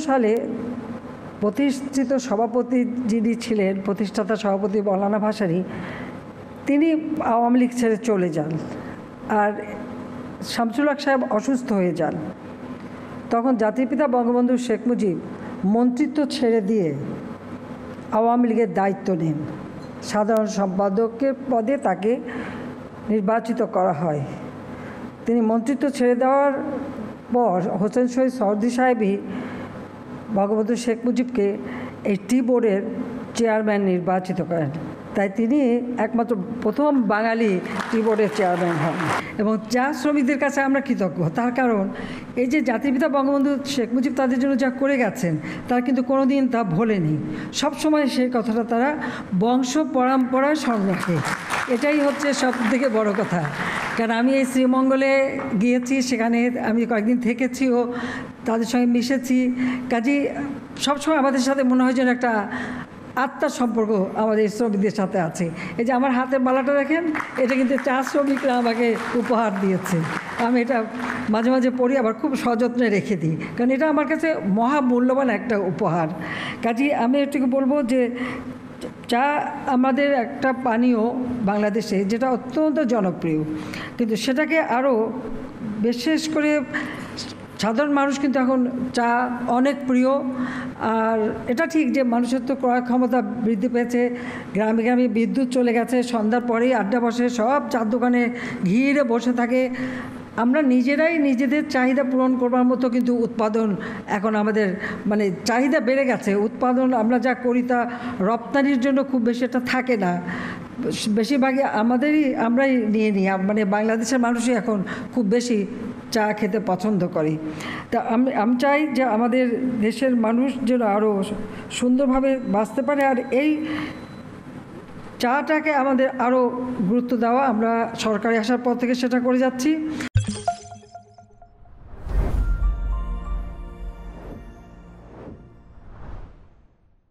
সালে প্রতিষ্ঠিত সভাপতি যিনি ছিলেন, প্রতিষ্ঠাতা সভাপতি মওলানা ভাসানী, তিনি আওয়ামী লীগ ছেড়ে চলে যান। আর শামসুল হক সাহেব অসুস্থ হয়ে যান। তখন জাতির পিতা বঙ্গবন্ধু শেখ মুজিব মন্ত্রিত্ব ছেড়ে দিয়ে আওয়ামী লীগের দায়িত্ব নেন। সাধারণ সম্পাদকের পদে তাকে নির্বাচিত করা হয়। তিনি মন্ত্রিত্ব ছেড়ে দেওয়ার পর হোসেন শহীদ সর্দি সাহেবই বঙ্গবন্ধু শেখ মুজিবকে এই টি বোর্ডের চেয়ারম্যান নির্বাচিত করেন। তাই তিনি একমাত্র প্রথম বাঙালি টি বোর্ডের চেয়ারম্যান হন। এবং চা শ্রমিকদের কাছে আমরা কৃতজ্ঞ, তার কারণ এই যে জাতির পিতা বঙ্গবন্ধু শেখ মুজিব তাদের জন্য যা করে গেছেন, তারা কিন্তু কোনো দিন তা ভোলেনি। সবসময় সেই কথাটা তারা বংশ পরম্পরায় স্মরণ রাখে। এটাই হচ্ছে সবথেকে বড় কথা। কারণ আমি এই শ্রীমঙ্গলে গিয়েছি, সেখানে আমি কয়েকদিন থেকেছিও, তাদের সঙ্গে মিশেছি। কাজেই সবসময় আমাদের সাথে মনে হয় যেন একটা আত্মার সম্পর্ক আমাদের শ্রমিকদের সাথে আছে। এই যে আমার হাতের মালাটা দেখেন, এটা কিন্তু চা শ্রমিকরা আমাকে উপহার দিয়েছে। আমি এটা মাঝে মাঝে পড়ি, আবার খুব সযত্নে রেখে দিই, কারণ এটা আমার কাছে মহামূল্যবান একটা উপহার। কাজেই আমি এটুকু বলবো যে চা আমাদের একটা পানীয় বাংলাদেশে, যেটা অত্যন্ত জনপ্রিয়, কিন্তু সেটাকে আরও বিশেষ করে সাধারণ মানুষ কিন্তু এখন চা অনেক প্রিয়। আর এটা ঠিক যে মানুষের তো ক্রয় ক্ষমতা বৃদ্ধি পেয়েছে, গ্রামে গ্রামে বিদ্যুৎ চলে গেছে, সন্ধ্যার পরেই আড্ডা বসে, সব চার দোকানে ঘিরে বসে থাকে। আমরা নিজেরাই নিজেদের চাহিদা পূরণ করবার মতো কিন্তু উৎপাদন এখন আমাদের চাহিদা বেড়ে গেছে। উৎপাদন আমরা যা করি তা রপ্তানির জন্য খুব বেশি একটা থাকে না, বেশিরভাগই আমরাই নিয়ে নিই। বাংলাদেশের মানুষই এখন খুব বেশি চা খেতে পছন্দ করে। তা আমি চাই যে আমাদের দেশের মানুষ যেন আরও সুন্দরভাবে বাঁচতে পারে, আর এই চাটাকে আমাদের আরও গুরুত্ব দেওয়া আমরা সরকারে আসার পর থেকে সেটা করে যাচ্ছি।